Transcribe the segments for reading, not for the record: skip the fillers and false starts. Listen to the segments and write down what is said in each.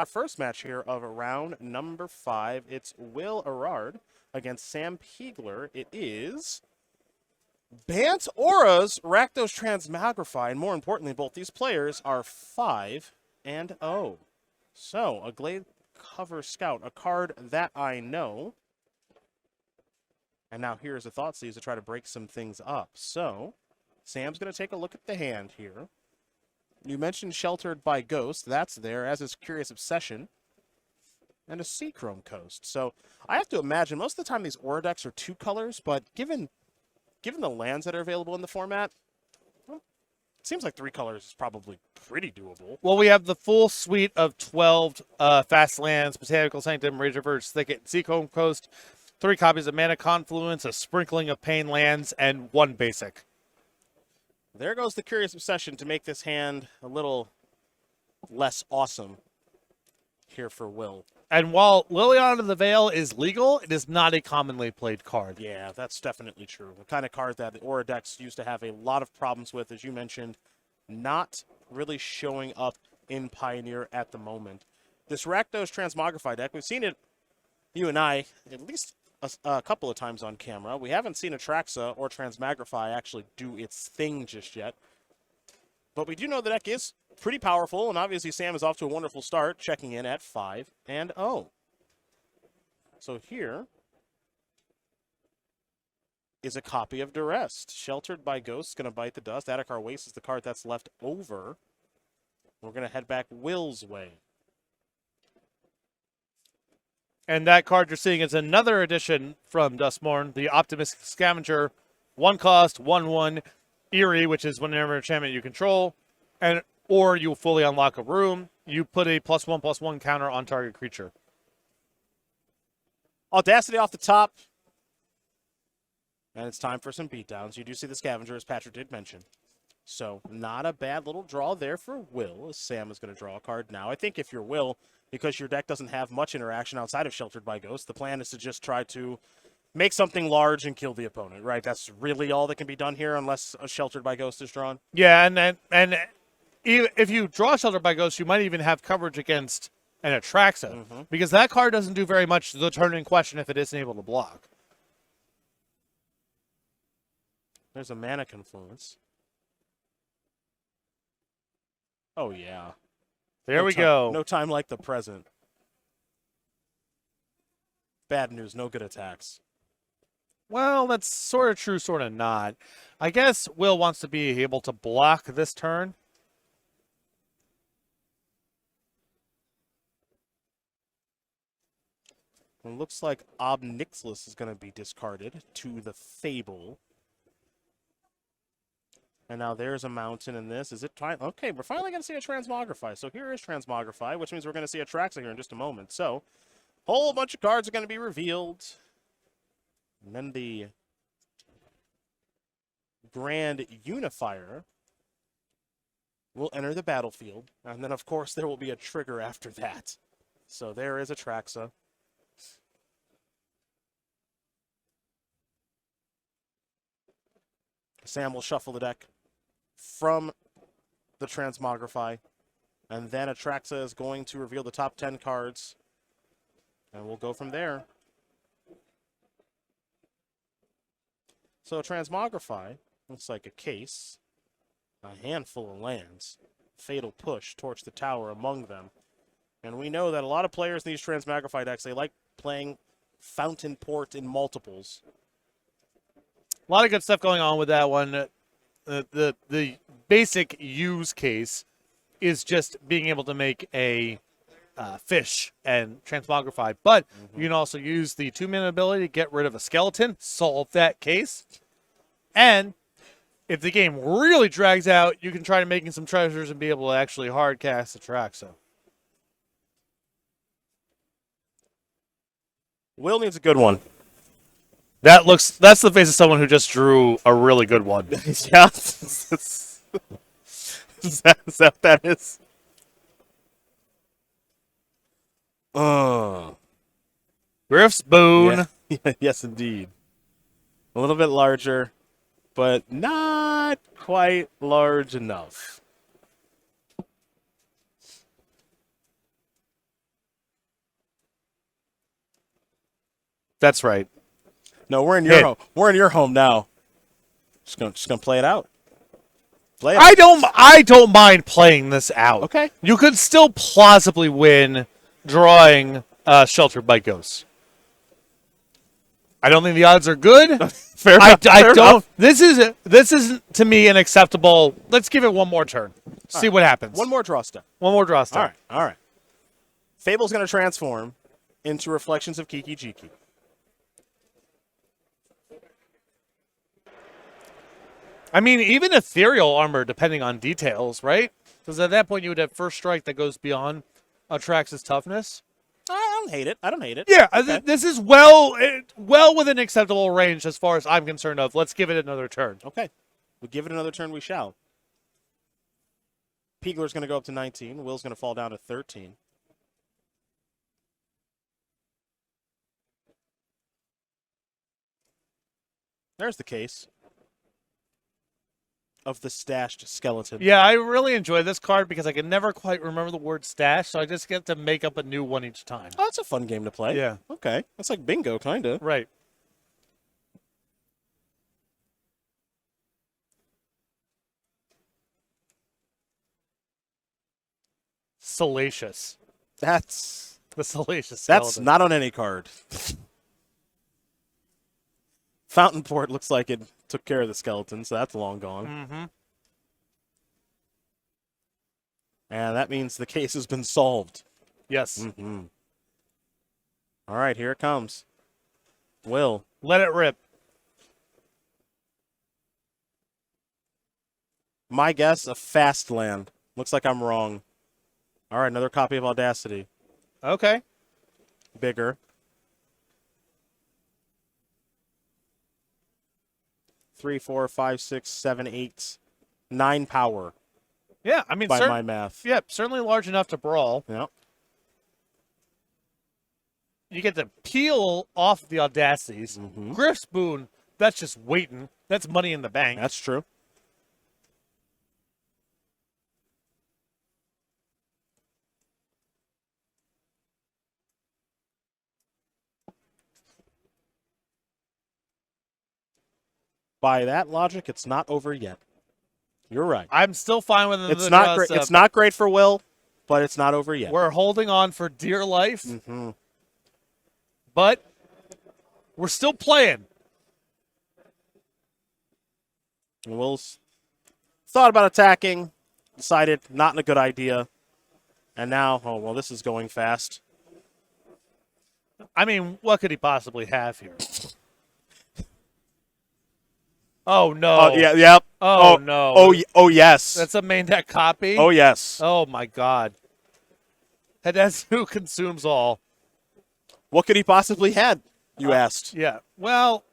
first match here of round number 5. It's Will Erard against Sam Peagler. It is Bant Aura's Rakdos Transmogrify, and more importantly, both these players are 5-0. So, a Glade Cover Scout, a card that I know. And now here's a Thought Seize to try to break some things up. So, Sam's going to take a look at the hand here. You mentioned Sheltered by Ghost. That's there, as is Curious Obsession. And a Seachrome Coast. So, I have to imagine most of the time these Aura decks are 2 colors, but given the lands that are available in the format, well, it seems like 3 colors is probably pretty doable. Well, we have the full suite of 12 fast lands: Botanical Sanctum, Razorverge Thicket, and Seachrome Coast. 3 copies of Mana Confluence, a sprinkling of Pain lands, and 1 basic. There goes the Curious Obsession to make this hand a little less awesome here for Will. And while Liliana of the Veil is legal, it is not a commonly played card. Yeah, that's definitely true. The kind of card that the Aura decks used to have a lot of problems with, as you mentioned, not really showing up in Pioneer at the moment. This Rakdos Transmogrify deck, we've seen it, you and I, at least a couple of times on camera. We haven't seen Atraxa or Transmogrify actually do its thing just yet. But we do know the deck is pretty powerful, and obviously Sam is off to a wonderful start, checking in at 5-0. So here is a copy of Duress. Sheltered by Ghosts, going to bite the dust. Attic Our Waste is the card that's left over. We're going to head back Will's way. And that card you're seeing is another addition from Duskmourn, the Optimistic Scavenger. 1 cost, 1/1, Eerie, which is whenever enchantment you control, or you fully unlock a room, you put a +1/+1 counter on target creature. Audacity off the top. And it's time for some beatdowns. You do see the Scavenger, as Patrick did mention. So, not a bad little draw there for Will, as Sam is going to draw a card now. I think if you're Will, because your deck doesn't have much interaction outside of Sheltered by Ghost, the plan is to just try to make something large and kill the opponent, right? That's really all that can be done here unless a Sheltered by Ghost is drawn. Yeah, and if you draw Sheltered by Ghost, you might even have coverage against an Atraxa, because that card doesn't do very much the turn in question if it isn't able to block. There's a Mana Confluence. Oh, yeah. There we go. No time like the present. Bad news, no good attacks. Well, that's sort of true, sort of not. I guess Will wants to be able to block this turn. It looks like Ob Nixilis is going to be discarded to the Fable. And now there's a mountain in this. Is it time? Okay, we're finally going to see a Transmogrify. So here is Transmogrify, which means we're going to see a Atraxa here in just a moment. So, a whole bunch of cards are going to be revealed. And then the Grand Unifier will enter the battlefield. And then, of course, there will be a trigger after that. So there is a Atraxa. Sam will shuffle the deck from the Transmogrify, and then Atraxa is going to reveal the top 10 cards, and we'll go from there. So Transmogrify looks like a case, a handful of lands, Fatal Push, Torch the Tower among them, and we know that a lot of players in these Transmogrify decks, they like playing Fountain Port in multiples. A lot of good stuff going on with that one. The basic use case is just being able to make a fish and Transmogrify, but you can also use the 2-mana ability to get rid of a skeleton, solve that case, and if the game really drags out, you can try to making some treasures and be able to actually hard cast Atraxa. Will needs a good one. That's the face of someone who just drew a really good one. Yeah. Is that what that is? Griff's Boon. Yeah. Yes, indeed. A little bit larger, but not quite large enough. That's right. No, we're in your Hit. home. We're in your home now. Just gonna play it out. Play it out. I don't mind playing this out. Okay. You could still plausibly win drawing Sheltered by Ghosts. I don't think the odds are good. Fair I enough. Fair don't. enough. This is to me an acceptable. Let's give it one more turn. See what happens. One more draw step. One more draw step. All right. All right. Fable's gonna transform into Reflections of Kiki Jiki. I mean, even ethereal armor, depending on details, right? Because at that point, you would have first strike that goes beyond Atrax's toughness. I don't hate it. I don't hate it. Yeah, Okay. this is well within acceptable range as far as I'm concerned. Let's give it another turn. Okay. We'll give it another turn. We shall. Peagler's going to go up to 19. Will's going to fall down to 13. There's the case of the stashed skeleton. Yeah, I really enjoy this card because I can never quite remember the word stash, so I just get to make up a new one each time. Oh, that's a fun game to play. Yeah. Okay. That's like bingo, kind of. Right. Salacious. That's The salacious skeleton. That's not on any card. Fountain Port looks like it took care of the skeleton, so that's long gone. Mm-hmm. And that means the case has been solved. Yes. Mm-hmm. All right, here it comes. Will. Let it rip. My guess, a fast land. Looks like I'm wrong. All right, another copy of Audacity. Okay. Bigger. 3, 4, 5, 6, 7, 8, 9 power Yeah, I mean, by my math. yeah, certainly large enough to brawl. Yeah. You get to peel off the audacities. Mhm. Griff Spoon, that's just waiting. That's money in the bank. That's true. By that logic, it's not over yet. You're right. I'm still fine with It's the not draw great. stuff. It's not great for Will, but it's not over yet. We're holding on for dear life, Mm-hmm. but we're still playing. And Will's thought about attacking, decided not a good idea, and now, oh well, this is going fast. I mean, what could he possibly have here? Oh no! Oh yeah, yep. Oh, no! Oh yes. That's a main deck copy. Oh yes. Oh my God! Hidetsu consumes all. What could he possibly had? You asked. Yeah. Well,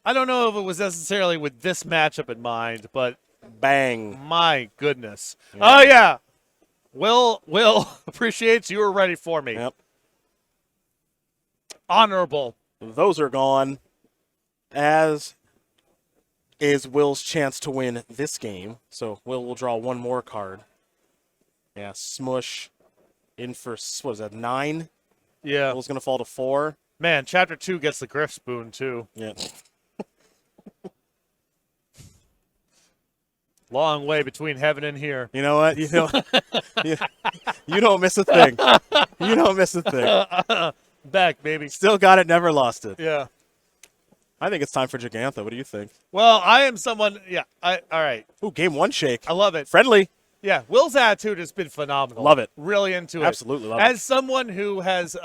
I don't know if it was necessarily with this matchup in mind, but Bang. my goodness. Yeah. Oh yeah. Will appreciates you were ready for me. Yep. Honorable. Those are gone. As is Will's chance to win this game. So Will will draw one more card. Yeah, Smush in for, what is that, 9? Yeah. Will's going to fall to 4. Man, chapter 2 gets the Griff Spoon too. Yeah. Long way between heaven and here. You know what? You don't miss a thing. You don't miss a thing. Back, baby. Still got it, never lost it. Yeah. I think it's time for Gigantha. What do you think? Well, I am someone. Yeah. All right. Ooh, game 1 shake. I love it. Friendly. Yeah. Will's attitude has been phenomenal. Love it. Really into it. Absolutely love it. As someone who has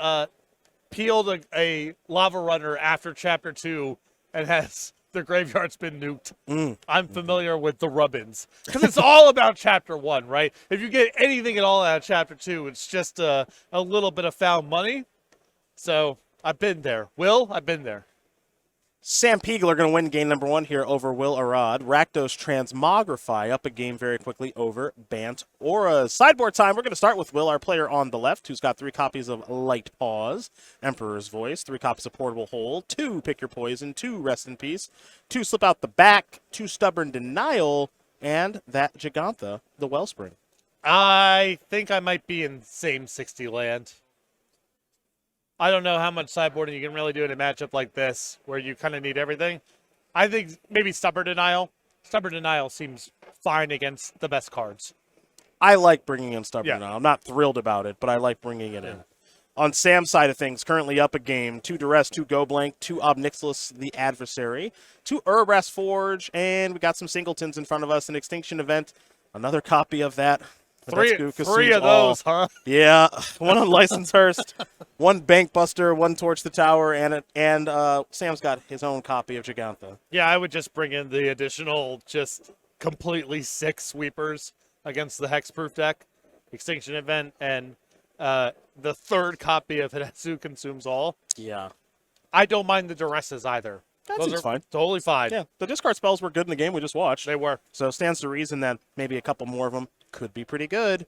peeled a lava runner after chapter 2 and has their graveyard's been nuked, I'm familiar with the rubbins because it's all about chapter 1, right? If you get anything at all out of chapter 2, it's just a little bit of found money. So I've been there. Will, I've been there. Sam Peagler going to win game number 1 here over Will Erard. Rakdos Transmogrify up a game very quickly over Bant Auras. Sideboard time. We're going to start with Will, our player on the left, who's got 3 copies of Light Paws, Emperor's Voice, 3 copies of Portable Hold, 2 Pick Your Poison, 2 Rest in Peace, 2 Slip Out the Back, 2 Stubborn Denial, and that Gigantha, the Wellspring. I think I might be in same 60 land. I don't know how much sideboarding you can really do in a matchup like this, where you kind of need everything. I think maybe Stubborn Denial. Stubborn Denial seems fine against the best cards. I like bringing in Stubborn Yeah. now. I'm not thrilled about it, but I like bringing it in. On Sam's side of things, currently up a game, 2 Duress, 2 Go Blank, 2 Ob Nixilis, the Adversary, 2 Urbrass Forge, and we got some singletons in front of us, an Extinction Event, another copy of that. Three Kasum's of those, huh? Yeah, 1 on License Hurst, 1 Bank Buster, 1 Torch the Tower, and Sam's got his own copy of Gigantha. Yeah, I would just bring in the additional, just completely sick sweepers against the hexproof deck, Extinction Event, and the third copy of Hidetsu Consumes All. Yeah. I don't mind the Duresses either. Those are fine. Totally fine. Yeah, the discard spells were good in the game we just watched. They were. So stands to reason that maybe a couple more of them could be pretty good.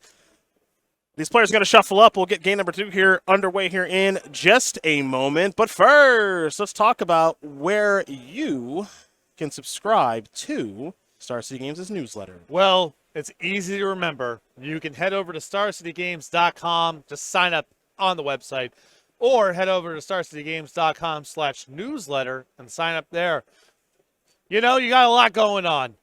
These players are going to shuffle up. We'll get game number 2 here underway here in just a moment. But first, let's talk about where you can subscribe to Star City Games' newsletter. Well, it's easy to remember. You can head over to StarCityGames.com, just sign up on the website, or head over to StarCityGames.com/newsletter and sign up there. You know, you got a lot going on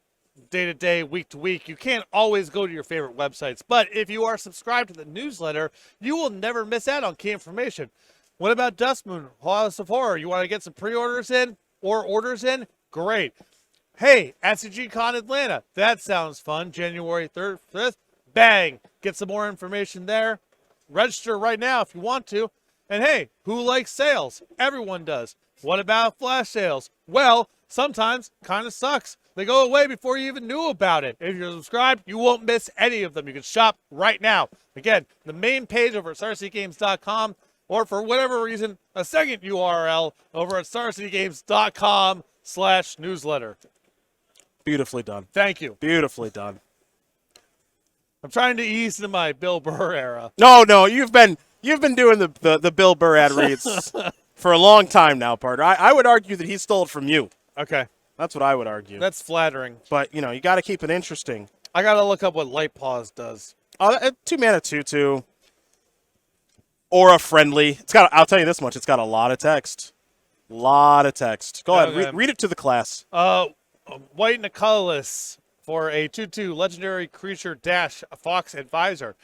day to day, week to week. You can't always go to your favorite websites, but if you are subscribed to the newsletter, you will never miss out on key information. What about Dust Moon, House of Horror? You want to get some pre-orders in or orders in? Great. Hey, SCG Con Atlanta. That sounds fun. January 3rd, 5th. Bang. Get some more information there. Register right now if you want to. And hey, who likes sales? Everyone does. What about flash sales? Well, sometimes kind of sucks. They go away before you even knew about it. If you're subscribed, you won't miss any of them. You can shop right now. Again, the main page over at StarCityGames.com, or for whatever reason, a second URL over at StarCityGames.com/newsletter. Beautifully done. Thank you. Beautifully done. I'm trying to ease into my Bill Burr era. No, you've been doing the Bill Burr ad reads for a long time now, partner. I would argue that he stole it from you. Okay. That's what I would argue. That's flattering. But, you got to keep it interesting. I got to look up what Light Paws does. 2 mana 2/2. Aura friendly. I'll tell you this much, it's got a lot of text. Lot of text. Go ahead, read it to the class. White and a colorless for a 2/2 legendary creature dash Fox Advisor.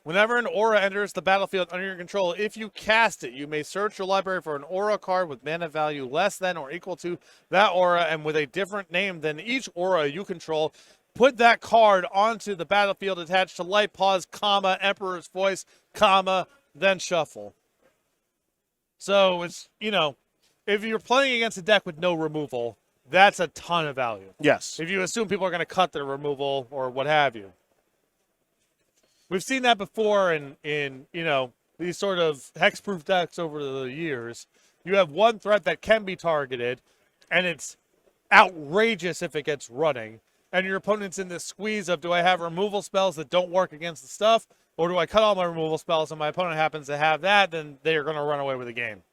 Whenever an aura enters the battlefield under your control, if you cast it, you may search your library for an aura card with mana value less than or equal to that aura and with a different name than each aura you control. Put that card onto the battlefield attached to Light Paws, comma, Emperor's Voice, comma, then shuffle. So it's, if you're playing against a deck with no removal, that's a ton of value. Yes. If you assume people are going to cut their removal or what have you. We've seen that before in these sort of hexproof decks over the years. You have one threat that can be targeted, and it's outrageous if it gets running. And your opponent's in this squeeze of, do I have removal spells that don't work against the stuff, or do I cut all my removal spells and my opponent happens to have that, then they're going to run away with the game.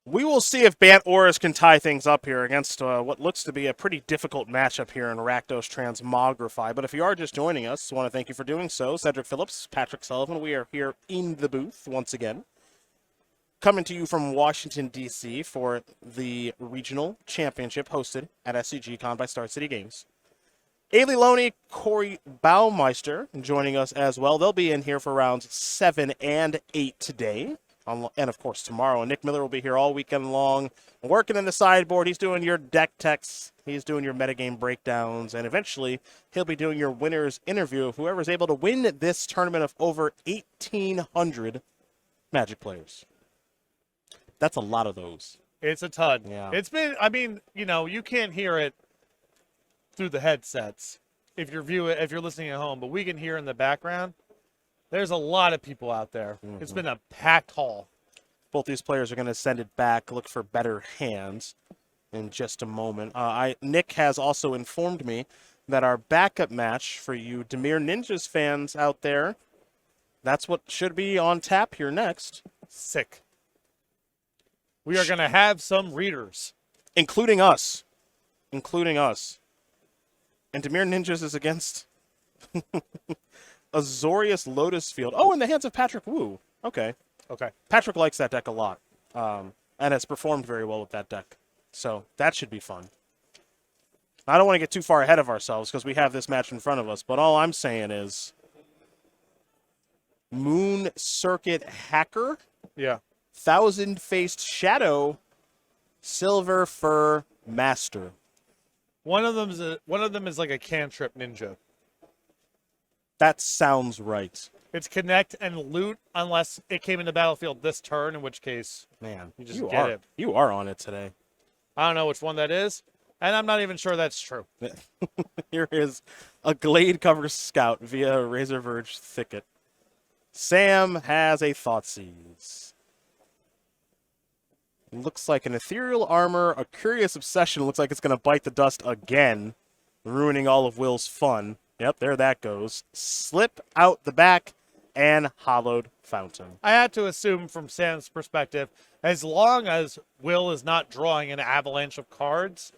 We will see if Bant Auras can tie things up here against what looks to be a pretty difficult matchup here in Rakdos Transmogrify. But if you are just joining us, I want to thank you for doing so. Cedric Phillips, Patrick Sullivan, we are here in the booth once again. Coming to you from Washington, D.C. for the Regional Championship hosted at SCG Con by Star City Games. Ailey Loney, Corey Baumeister joining us as well. They'll be in here for rounds 7 and 8 today. And, of course, tomorrow. And Nick Miller will be here all weekend long, working in the sideboard. He's doing your deck techs. He's doing your metagame breakdowns. And eventually, he'll be doing your winner's interview of whoever's able to win this tournament of over 1,800 Magic players. That's a lot of those. It's a ton. Yeah. It's been, you can't hear it through the headsets if you're listening at home, but we can hear in the background. There's a lot of people out there. Mm-hmm. It's been a packed hall. Both these players are going to send it back, look for better hands in just a moment. Nick has also informed me that our backup match for you Demir Ninjas fans out there, that's what should be on tap here next. Sick. We are going to have some readers. Including us. And Demir Ninjas is against Azorius Lotus Field. Oh, in the hands of Patrick Wu. Okay. Okay. Patrick likes that deck a lot, and has performed very well with that deck. So that should be fun. I don't want to get too far ahead of ourselves because we have this match in front of us, but all I'm saying is Moon Circuit Hacker, Yeah. Thousand-Faced Shadow, Silver Fur Master. One of them is like a cantrip ninja. That sounds right. It's connect and loot unless it came in the battlefield this turn, in which case Man, you just get it. You are on it today. I don't know which one that is, and I'm not even sure that's true. Here is a Glade Cover Scout via Razor Verge Thicket. Sam has a Thoughtseize. Looks like an Ethereal Armor, a Curious Obsession. Looks like it's going to bite the dust again, ruining all of Will's fun. Yep, there that goes. Slip out the back and Hollowed Fountain. I had to assume from Sam's perspective, as long as Will is not drawing an avalanche of cards,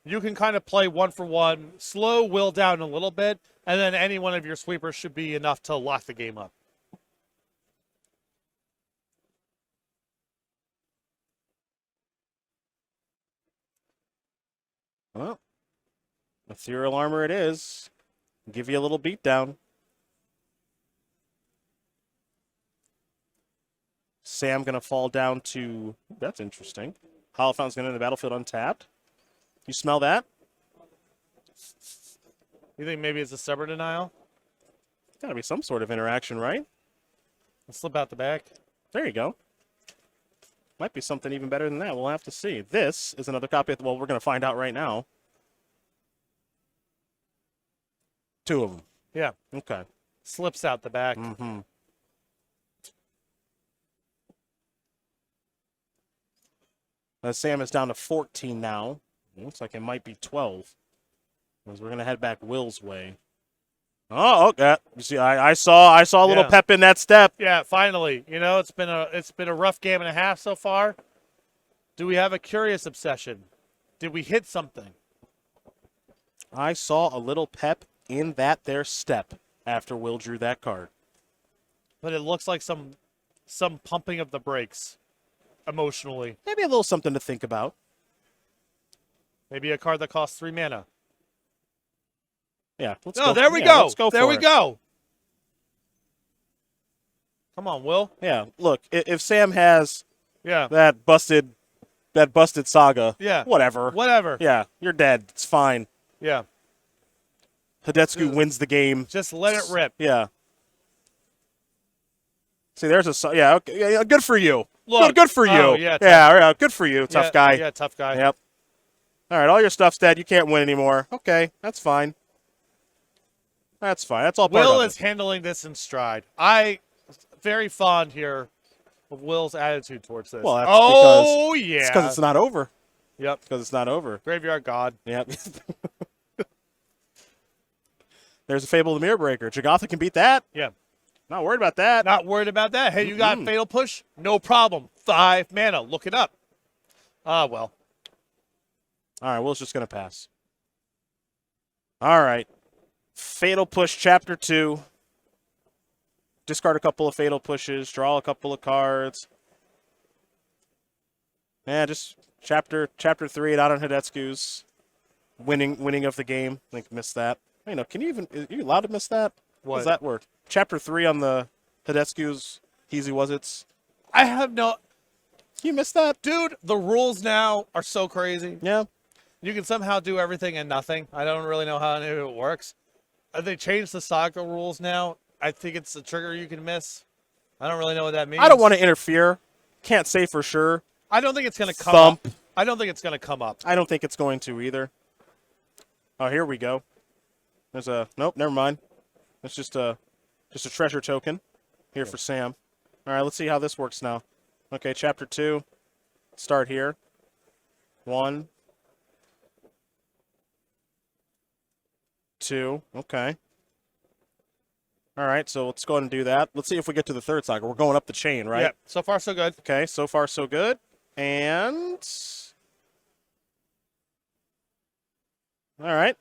you can kind of play one for one, slow Will down a little bit, and then any one of your sweepers should be enough to lock the game up. Well, Ethereal Armor it is. Give you a little beatdown. Sam going to fall down to... That's interesting. Hollow Fountain's going to end the battlefield untapped. You smell that? You think maybe it's a stubborn denial? Got to be some sort of interaction, right? Let's slip out the back. There you go. Might be something even better than that. We'll have to see. This is another copy of... Well, we're going to find out right now. Two of them. Yeah. Okay. Slips out the back. Mm-hmm. Sam is down to 14 now. Looks like it might be 12. Because we're going to head back Will's way. Oh, okay. You see, I saw a little pep in that step. Yeah, finally. You know, it's been a rough game and a half so far. Do we have a curious obsession? Did we hit something? I saw a little pep in that there step after Will drew that card. But it looks like some pumping of the brakes emotionally. Maybe a little something to think about. Maybe a card that costs 3 mana. Yeah. Let's No, go. there we Yeah, go. Let's go there for we it. go. Come on, Will. Yeah. Look, if Sam has Yeah. that busted saga, Yeah. whatever. Whatever. Yeah, you're dead. It's fine. Yeah. Hidetsugu wins the game. Just let it rip. Yeah. See, there's a... Yeah, okay. Yeah, good for you. Look. Good for you. Oh, yeah, yeah, good for you, tough guy. Yeah, tough guy. Yep. All right, all your stuff's dead. You can't win anymore. Okay, that's fine. That's fine. That's all part Will of is it. handling this in stride. Very fond here of Will's attitude towards this. Well, that's yeah. It's because it's not over. Yep. Because it's not over. Graveyard God. Yep. There's a Fable of the Mirror Breaker. Jagotha can beat that. Yeah. Not worried about that. Not worried about that. Hey, you got Fatal Push? No problem. 5 mana. Look it up. Well. All right, Will's just going to pass. All right. Fatal Push Chapter 2. Discard a couple of Fatal Pushes. Draw a couple of cards. Yeah, just Chapter 3 out on Hidetsugu's. Winning of the game. I think missed that. You know, are you allowed to miss that? What? How does that work? Chapter 3 on the Hidetsugu's Easy Was It's. I have no... You missed that? Dude, the rules now are so crazy. Yeah. You can somehow do everything and nothing. I don't really know how any of it works. They changed the Saga rules now. I think it's a trigger you can miss. I don't really know what that means. I don't want to interfere. Can't say for sure. I don't think it's going to come Thump. up. I don't think it's going to come up. I don't think it's going to either. Oh, here we go. There's a... Nope, never mind. It's just a treasure token here for Sam. All right, let's see how this works now. Okay, Chapter 2. Start here. 1. 2. Okay. All right, so let's go ahead and do that. Let's see if we get to the third saga. We're going up the chain, right? Yeah, so far so good. Okay, so far so good. And... All right.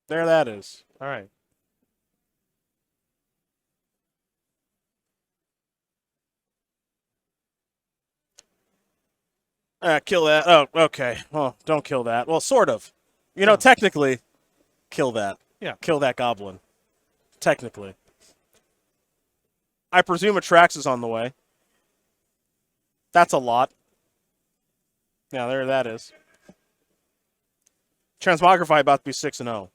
There that is. All right. Kill that. Oh, okay. Well, don't kill that. Well, sort of. You know, technically, kill that. Yeah. Kill that goblin. Technically. I presume Atrax is on the way. That's a lot. Yeah, there that is. Transmogrify about to be 6-0.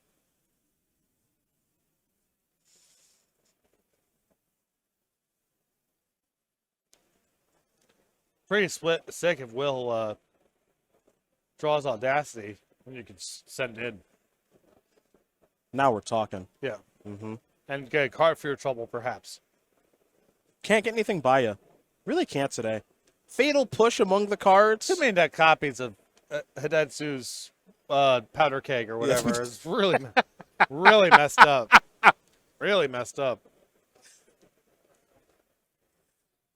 Pretty sick if Will draws Audacity, and you can send it in. Now we're talking. Yeah. Mm-hmm. And get a card for your trouble, perhaps. Can't get anything by you. Really can't today. Fatal Push among the cards. Too many deck copies of Hidetsu's powder keg or whatever is really, really messed up. Really messed up.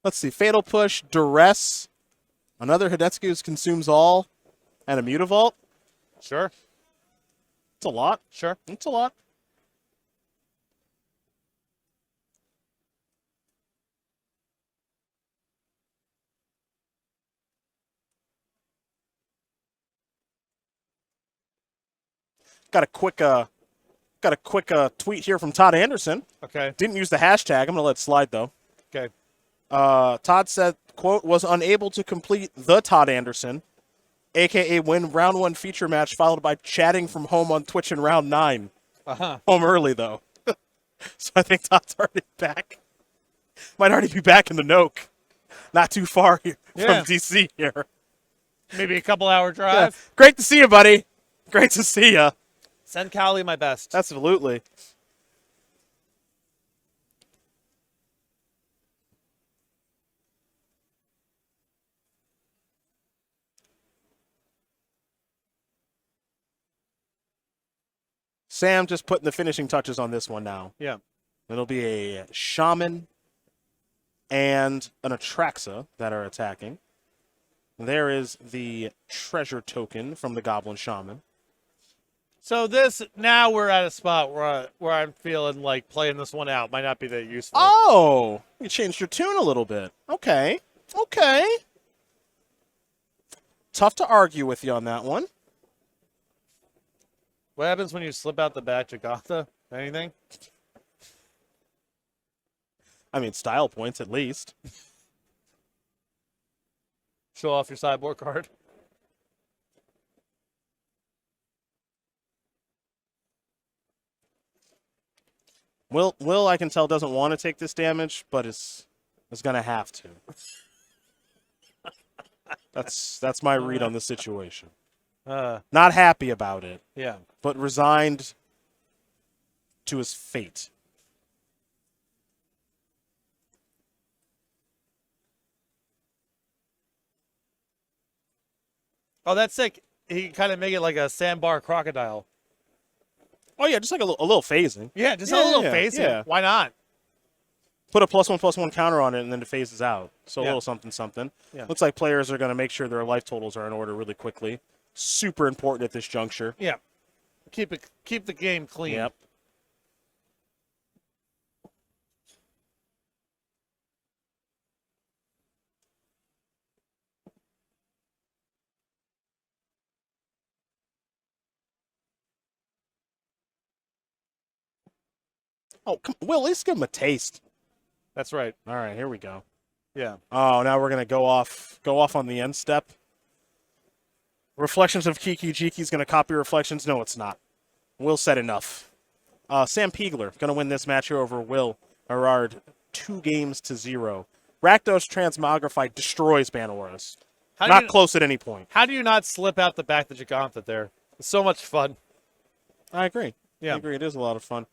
Let's see. Fatal Push, Duress, another Hidetsu's Consumes All, and a Mutavault. Sure. It's a lot. Sure. It's a lot. Got a quick tweet here from Todd Anderson. Okay. Didn't use the hashtag. I'm going to let it slide, though. Okay. Todd said, quote, was unable to complete the Todd Anderson, a.k.a. win round 1 feature match followed by chatting from home on Twitch in round 9. Uh-huh. Home early, though. So I think Todd's already back. Might already be back in the Nook. Not too far here from DC here. Maybe a couple-hour Yeah. drive. Great to see you, buddy. Great to see you. Send Callie my best. Absolutely. Sam just putting the finishing touches on this one now. Yeah. It'll be a Shaman and an Atraxa that are attacking. There is the treasure token from the Goblin Shaman. So now we're at a spot where I'm feeling like playing this one out might not be that useful. Oh, you changed your tune a little bit. Okay. Tough to argue with you on that one. What happens when you slip out the batch of Gotha? Anything? I mean, style points at least. Show off your sideboard card. Will, I can tell, doesn't want to take this damage, but is going to have to. That's my read on the situation. Not happy about it, Yeah. but resigned to his fate. Oh, that's sick. He can kind of make it like a sandbar crocodile. Oh, yeah, just like a little phasing. Yeah, just a little phase. Yeah. Why not? Put a +1/+1 counter on it, and then it phases out. So a Yeah. little something. Yeah. Looks like players are going to make sure their life totals are in order really quickly. Super important at this juncture. Yeah. Keep the game clean. Yep. Oh, Will, at least give him a taste. That's right. All right, here we go. Yeah. Oh, now we're gonna go off on the end step. Reflections of Kiki Jiki's gonna copy Reflections. No, it's not. Will said enough. Sam Peagler gonna win this match here over Will Erard 2-0. Rakdos Transmogrify destroys Banauras. Not close at any point. How do you not slip out the back of the Gigantha there? It's so much fun. I agree. Yeah. I agree. It is a lot of fun.